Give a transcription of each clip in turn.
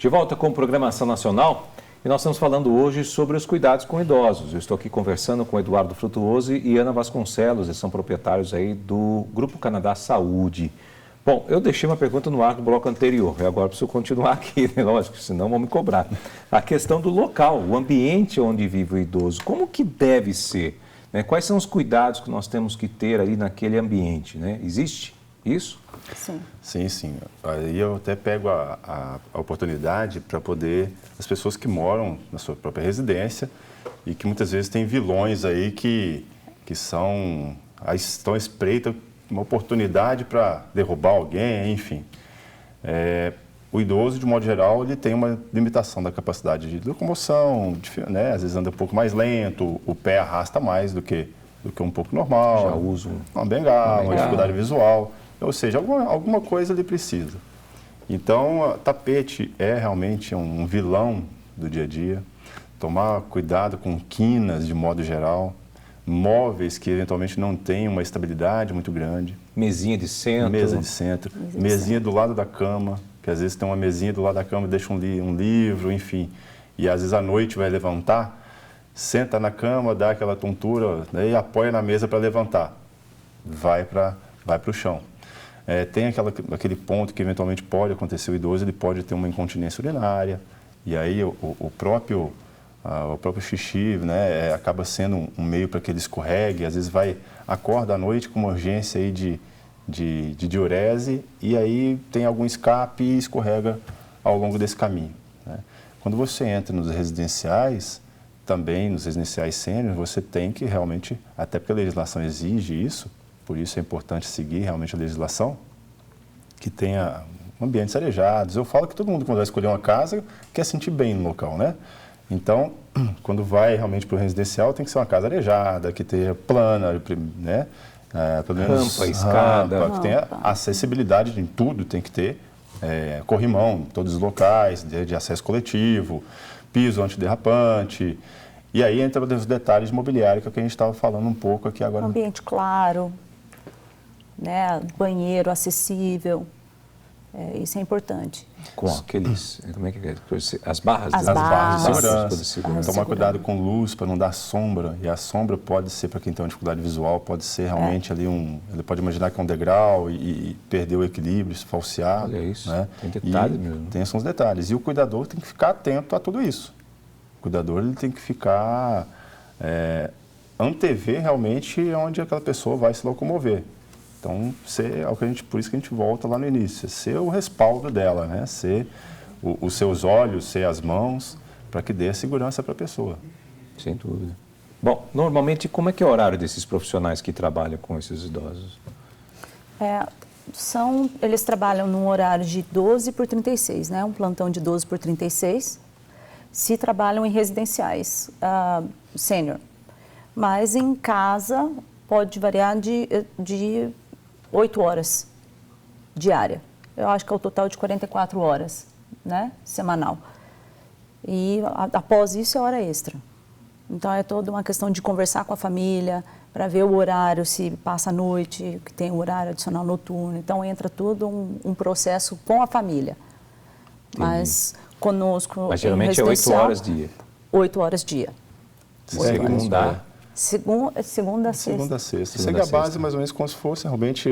De volta com Programação Nacional e nós estamos falando hoje sobre os cuidados com idosos. Eu estou aqui conversando com Eduardo Frutuoso e Ana Vasconcelos, eles são proprietários aí do Grupo Canadá Saúde. Bom, eu deixei uma pergunta no ar do bloco anterior, e agora preciso continuar aqui, né? Lógico, senão vão me cobrar. A questão do local, o ambiente onde vive o idoso, como que deve ser? Né? Quais são os cuidados que nós temos que ter ali naquele ambiente? Né? Existe isso? Sim. Sim. Aí eu até pego a oportunidade para poder, as pessoas que moram na sua própria residência e que muitas vezes tem vilões aí que estão à espreita, uma oportunidade para derrubar alguém, enfim. O idoso, de modo geral, ele tem uma limitação da capacidade de locomoção, né? Às vezes anda um pouco mais lento, o pé arrasta mais do que um pouco normal. Já usa uma bengala, uma dificuldade visual. Ou seja, alguma coisa ele precisa. Então, tapete é realmente um vilão do dia a dia. Tomar cuidado com quinas, de modo geral. Móveis que eventualmente não têm uma estabilidade muito grande. Mesinha de centro. Mesa de centro. Mesinha do lado da cama, que às vezes tem uma mesinha do lado da cama e deixa um livro, enfim. E às vezes à noite vai levantar, senta na cama, dá aquela tontura, né, e apoia na mesa para levantar. Vai para o chão. Tem aquele ponto que eventualmente pode acontecer, o idoso ele pode ter uma incontinência urinária, e aí o próprio xixi, né, acaba sendo um meio para que ele escorregue, às vezes acorda à noite com uma urgência aí de diurese, e aí tem algum escape e escorrega ao longo desse caminho. Né? Quando você entra nos residenciais, também nos residenciais sênior, você tem que realmente, até porque a legislação exige isso, por isso é importante seguir realmente a legislação, que tenha ambientes arejados. Eu falo que todo mundo, quando vai escolher uma casa, quer sentir bem no local, né? Então, quando vai realmente para o residencial, tem que ser uma casa arejada, que tenha plana, né? Pelo menos rampa, escada. Que tenha acessibilidade em tudo, tem que ter corrimão em todos os locais, de acesso coletivo, piso antiderrapante. E aí entra os detalhes de mobiliário, que é o que a gente estava falando um pouco aqui agora. Ambiente claro, né? Banheiro acessível, isso é importante. Com aqueles, como é que é? As barras? As barras de segurança. Tomar cuidado com luz para não dar sombra, e a sombra pode ser, para quem tem uma dificuldade visual, pode ser realmente ali ele pode imaginar que é um degrau e perder o equilíbrio, se falsear. Olha isso, né? Tem detalhes mesmo. Tem esses detalhes, e o cuidador tem que ficar atento a tudo isso. O cuidador ele tem que ficar, antever realmente onde aquela pessoa vai se locomover. Então, por isso que a gente volta lá no início, ser o respaldo dela, né? Ser os seus olhos, ser as mãos, para que dê a segurança para a pessoa. Sem dúvida. Bom, normalmente, como é que é o horário desses profissionais que trabalham com esses idosos? Eles trabalham num horário de 12/36, né? Um plantão de 12/36, se trabalham em residenciais sênior. Mas em casa pode variar de 8 horas diária. Eu acho que é o total de 44 horas, né, semanal. E após isso é hora extra. Então é toda uma questão de conversar com a família, para ver o horário, se passa a noite, que tem um horário adicional noturno. Então entra tudo um processo com a família. Entendi. Mas conosco... Mas geralmente é 8 horas dia. 8 horas dia. Segunda. Segunda a sexta. Segunda a sexta. Segue a base mais ou menos como se fosse realmente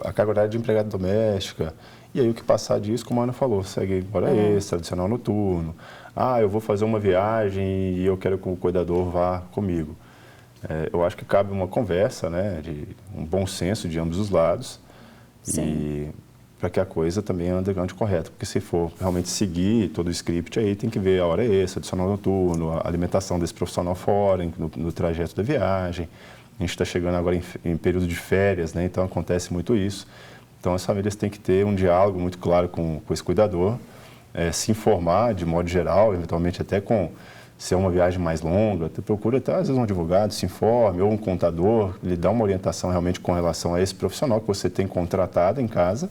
a carga horária de empregada doméstica. E aí o que passar disso, como a Ana falou, segue hora extra, adicional noturno. Eu vou fazer uma viagem e eu quero que o cuidador vá comigo. Eu acho que cabe uma conversa, né, de um bom senso de ambos os lados. Sim. E para que a coisa também ande correta. Porque se for realmente seguir todo o script aí, tem que ver a hora extra, adicional noturno, a alimentação desse profissional fora, no trajeto da viagem. A gente está chegando agora em período de férias, né? Então acontece muito isso. Então as famílias têm que ter um diálogo muito claro com esse cuidador, se informar de modo geral, eventualmente até se é uma viagem mais longa, procura até às vezes um advogado, se informe, ou um contador, lhe dá uma orientação realmente com relação a esse profissional que você tem contratado em casa,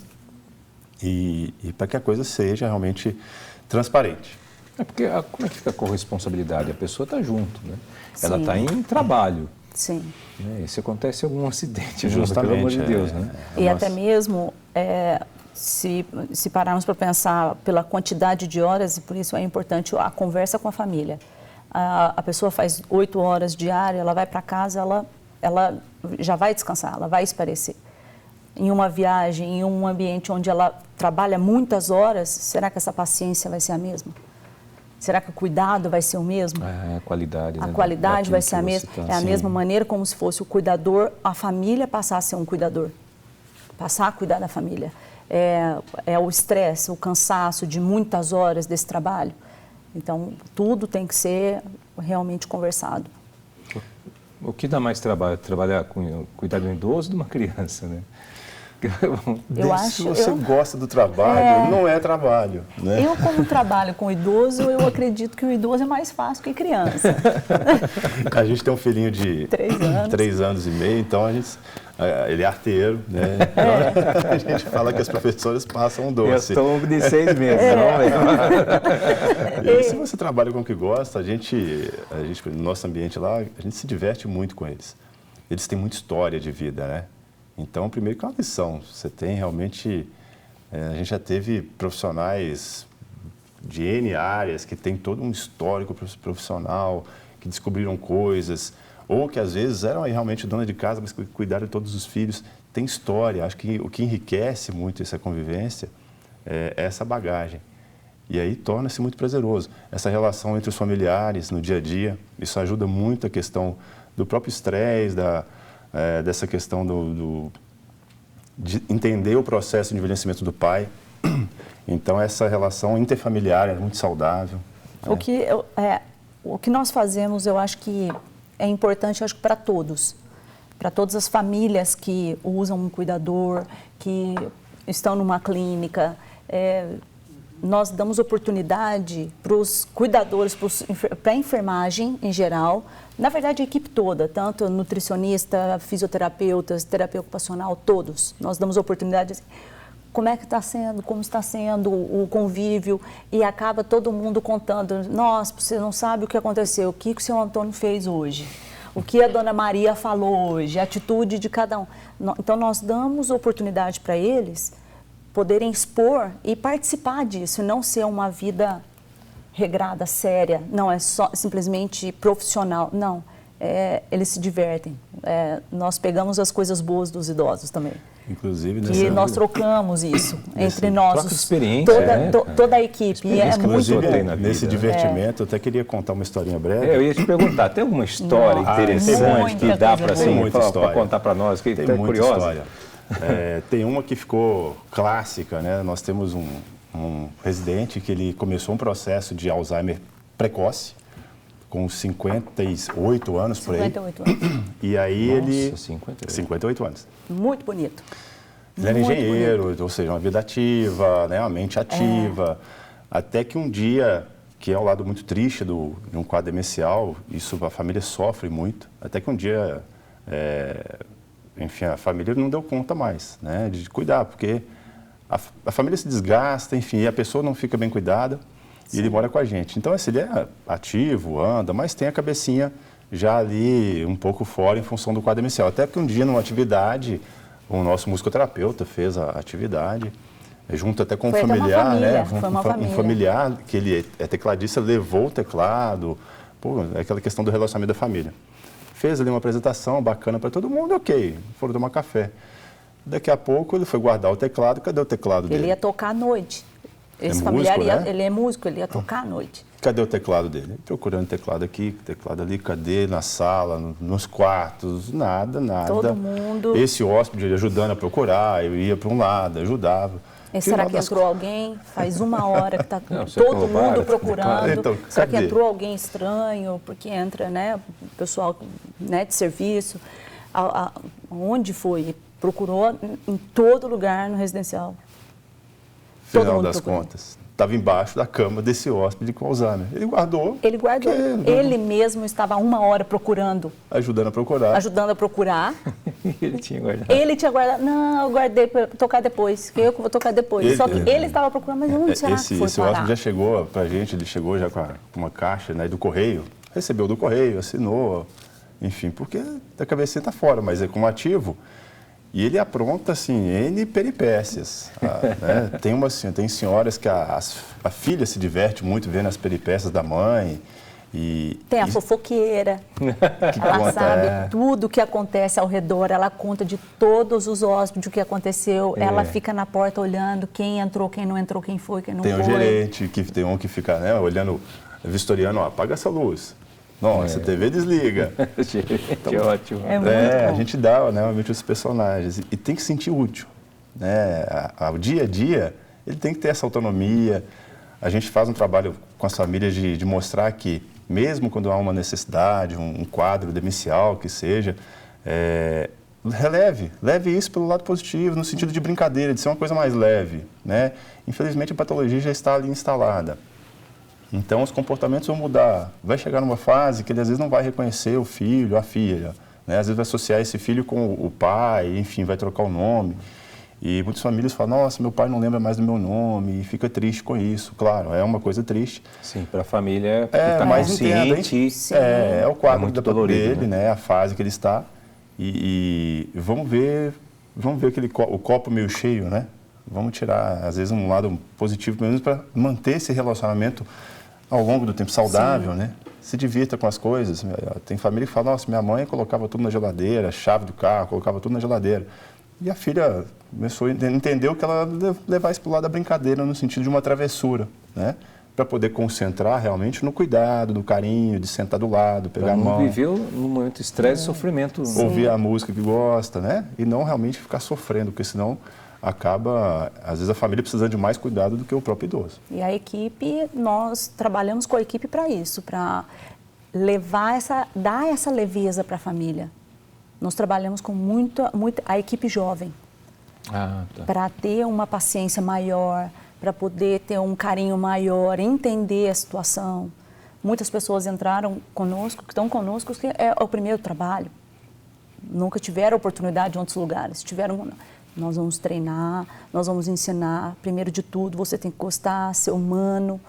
e para que a coisa seja realmente transparente. Porque como é que fica a corresponsabilidade? A pessoa está junto, né? Sim. Ela está em trabalho. Sim. Né? E se acontece algum acidente, justamente, pelo amor de Deus, né? E até mesmo, Se pararmos para pensar pela quantidade de horas, e por isso é importante a conversa com a família. A pessoa faz 8 horas diárias, ela vai para casa, ela já vai descansar, ela vai espairecer. Em uma viagem, em um ambiente onde ela trabalha muitas horas, será que essa paciência vai ser a mesma? Será que o cuidado vai ser o mesmo? A qualidade. A qualidade vai ser a mesma. É a mesma maneira como se fosse o cuidador, a família passar a ser um cuidador. Passar a cuidar da família. É o estresse, o cansaço de muitas horas desse trabalho. Então, tudo tem que ser realmente conversado. O que dá mais trabalho? Trabalhar com cuidar de um idoso ou de uma criança, né? Se você gosta do trabalho, não é trabalho, né? Eu, como trabalho com idoso, eu acredito que o idoso é mais fácil que criança. A gente tem um filhinho de 3 anos e meio, então ele é arteiro, né? Então, a gente fala que as professoras passam um doce. Eu estou de 6 meses, E se você trabalha com o que gosta, a gente, no nosso ambiente lá, a gente se diverte muito com eles. Eles têm muita história de vida, né? Então, primeiro que é uma lição, você tem realmente, a gente já teve profissionais de N áreas que tem todo um histórico profissional, que descobriram coisas, ou que às vezes eram realmente dona de casa, mas que cuidaram de todos os filhos. Tem história, acho que o que enriquece muito essa convivência é essa bagagem. E aí torna-se muito prazeroso. Essa relação entre os familiares no dia a dia, isso ajuda muito a questão do próprio estresse, dessa questão de entender o processo de envelhecimento do pai. Então, essa relação interfamiliar é muito saudável. O que nós fazemos, eu acho que é importante, acho que para todas as famílias que usam um cuidador, que estão numa clínica, nós damos oportunidade para os cuidadores, para a enfermagem em geral, na verdade a equipe toda, tanto nutricionista, fisioterapeutas, terapia ocupacional, todos. Nós damos oportunidade, como é que está sendo, como está sendo o convívio, e acaba todo mundo contando, nossa, você não sabe o que aconteceu, o que o seu Antônio fez hoje, o que a dona Maria falou hoje, a atitude de cada um. Então nós damos oportunidade para eles poderem expor e participar disso, não ser uma vida regrada, séria, não é só simplesmente profissional, não, eles se divertem. Nós pegamos as coisas boas dos idosos também. Inclusive, e nós trocamos isso entre nós, troca de experiência, toda a equipe. E é muito bom. Nesse divertimento, eu até queria contar uma historinha breve. Eu ia te perguntar, tem alguma história interessante que dá para contar para nós? Que tem muita história. Tem uma que ficou clássica, né? Nós temos um residente que ele começou um processo de Alzheimer precoce, com 58 anos por aí. 58 anos. E aí ele... 58 anos. Muito bonito. Ele era engenheiro, ou seja, uma vida ativa, né? Uma mente ativa. Até que um dia, que é um lado muito triste de um quadro demencial, isso a família sofre muito, até que um dia... enfim, a família não deu conta mais, né, de cuidar, porque a família se desgasta, enfim, e a pessoa não fica bem cuidada. Sim. E ele mora com a gente. Então, ele é ativo, anda, mas tem a cabecinha já ali um pouco fora em função do quadro demencial. Até porque um dia, numa atividade, o nosso musicoterapeuta fez a atividade, junto até com um familiar, né? Um familiar, que ele é tecladista, levou o teclado, é aquela questão do relacionamento da família. Fez ali uma apresentação bacana para todo mundo, ok, foram tomar café. Daqui a pouco ele foi guardar o teclado, cadê o teclado dele? Ele ia tocar à noite. Esse familiar, né? Ele é músico, ele ia tocar à noite. Cadê o teclado dele? Procurando teclado aqui, teclado ali, cadê? Na sala, nos quartos, nada. Todo mundo... Esse hóspede ajudando a procurar, eu ia para um lado, ajudava. E será que entrou alguém? Faz 1 hora que está todo mundo procurando. Então, será que entrou alguém estranho? Porque entra, né, o pessoal, né, de serviço. Onde foi? Procurou em todo lugar no residencial. Final das contas, estava embaixo da cama desse hóspede com Alzheimer. Ele guardou. Ele mesmo estava 1 hora procurando. Ajudando a procurar. Ele tinha guardado. Ele tinha guardado. Não, eu guardei para tocar depois. Que eu vou tocar depois. Só que ele estava procurando, mas onde será que foi esse hóspede já chegou para a gente, ele chegou já com uma caixa, né, do correio. Recebeu do correio, assinou, enfim, porque a cabecinha está fora, mas é como ativo. E ele apronta, assim, N peripécias. Né? Tem senhoras que a filha se diverte muito vendo as peripécias da mãe. Tem a fofoqueira, ela sabe tudo o que acontece ao redor, ela conta de todos os hóspedes o que aconteceu, ela fica na porta olhando quem entrou, quem não entrou, quem foi, quem não foi. Tem o gerente, tem um que fica, né, olhando, vistoriano, ó, apaga essa luz. Não, essa TV desliga. Então, ótimo. A gente dá, né, realmente os personagens. E tem que se sentir útil. Né? O dia a dia, ele tem que ter essa autonomia. A gente faz um trabalho com as famílias de mostrar que, mesmo quando há uma necessidade, um quadro demencial que seja, leve isso pelo lado positivo, no sentido de brincadeira, de ser uma coisa mais leve. Né? Infelizmente, a patologia já está ali instalada. Então, os comportamentos vão mudar. Vai chegar numa fase que ele, às vezes, não vai reconhecer o filho, a filha. Né? Às vezes, vai associar esse filho com o pai, enfim, vai trocar o nome. E muitas famílias falam, nossa, meu pai não lembra mais do meu nome, e fica triste com isso. Claro, é uma coisa triste. Sim, para a família que está consciente, é o quadro muito dolorido, dele, né? A fase que ele está. E vamos ver o copo meio cheio, né? Vamos tirar, às vezes, um lado positivo, pelo menos para manter esse relacionamento ao longo do tempo saudável, né? Se divirta com as coisas. Tem família que fala, nossa, minha mãe colocava tudo na geladeira, chave do carro, colocava tudo na geladeira. E a filha entendeu que ela levar isso para o lado da brincadeira, no sentido de uma travessura, né? Para poder concentrar realmente no cuidado, no carinho, de sentar do lado, pegar a mão. Viveu no momento de estresse e sofrimento. Ouvir a música que gosta, né? E não realmente ficar sofrendo, porque senão acaba, às vezes, a família precisando de mais cuidado do que o próprio idoso. E a equipe, nós trabalhamos com a equipe para isso, para dar essa leveza para a família. Nós trabalhamos com a equipe jovem, para ter uma paciência maior, para poder ter um carinho maior, entender a situação. Muitas pessoas entraram conosco, que estão conosco, que é o primeiro trabalho. Nunca tiveram oportunidade em outros lugares. Nós vamos treinar, nós vamos ensinar. Primeiro de tudo, você tem que gostar, ser humano,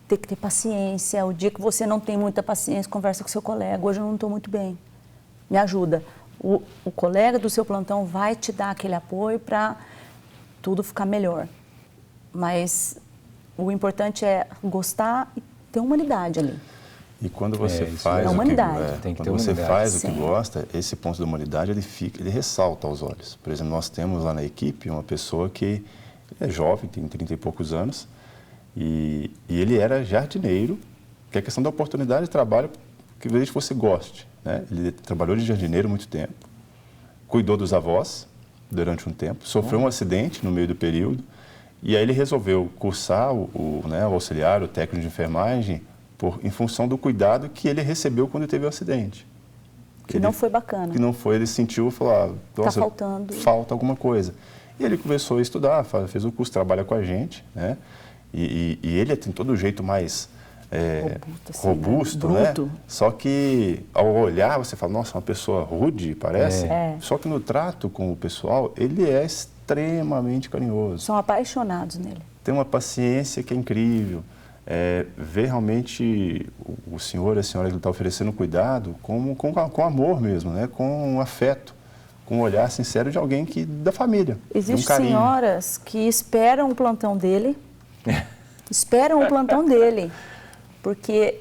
tem que ter paciência. O dia que você não tem muita paciência, conversa com seu colega. Hoje eu não estou muito bem. Me ajuda. O colega do seu plantão vai te dar aquele apoio para tudo ficar melhor. Mas o importante é gostar e ter humanidade ali. E quando você faz o que gosta, esse ponto da humanidade ele ressalta aos olhos. Por exemplo, nós temos lá na equipe uma pessoa que é jovem, tem 30 e poucos anos, e ele era jardineiro, que é a questão da oportunidade de trabalho que desde que você goste. Né? Ele trabalhou de jardineiro muito tempo, cuidou dos avós durante um tempo, sofreu um acidente no meio do período, e aí ele resolveu cursar o auxiliar, o técnico de enfermagem, em função do cuidado que ele recebeu quando teve o acidente. Que não foi bacana. Que não foi, ele sentiu, falou, nossa, falta alguma coisa. E ele começou a estudar, fez o curso, trabalha com a gente, né? E ele tem todo o jeito mais robusto, né? Só que ao olhar você fala, nossa, uma pessoa rude, parece. Só que no trato com o pessoal, ele é extremamente carinhoso. São apaixonados nele. Tem uma paciência que é incrível. Ver realmente o senhor e a senhora que está oferecendo cuidado com amor mesmo, né? Com afeto, com um olhar sincero de alguém da família. Existem senhoras que esperam o plantão dele, porque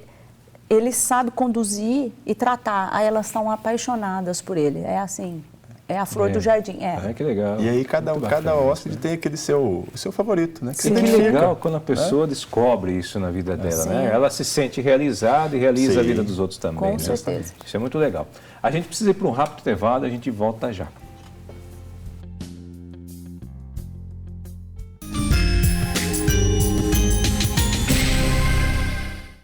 ele sabe conduzir e tratar, aí elas estão apaixonadas por ele, é assim... É a flor do jardim. Que legal. E aí cada hóspede tem aquele seu favorito, né? Que legal quando a pessoa descobre isso na vida dela, né? Ela se sente realizada e realiza a vida dos outros também. Com certeza. Isso é muito legal. A gente precisa ir para um rápido intervalo, a gente volta já.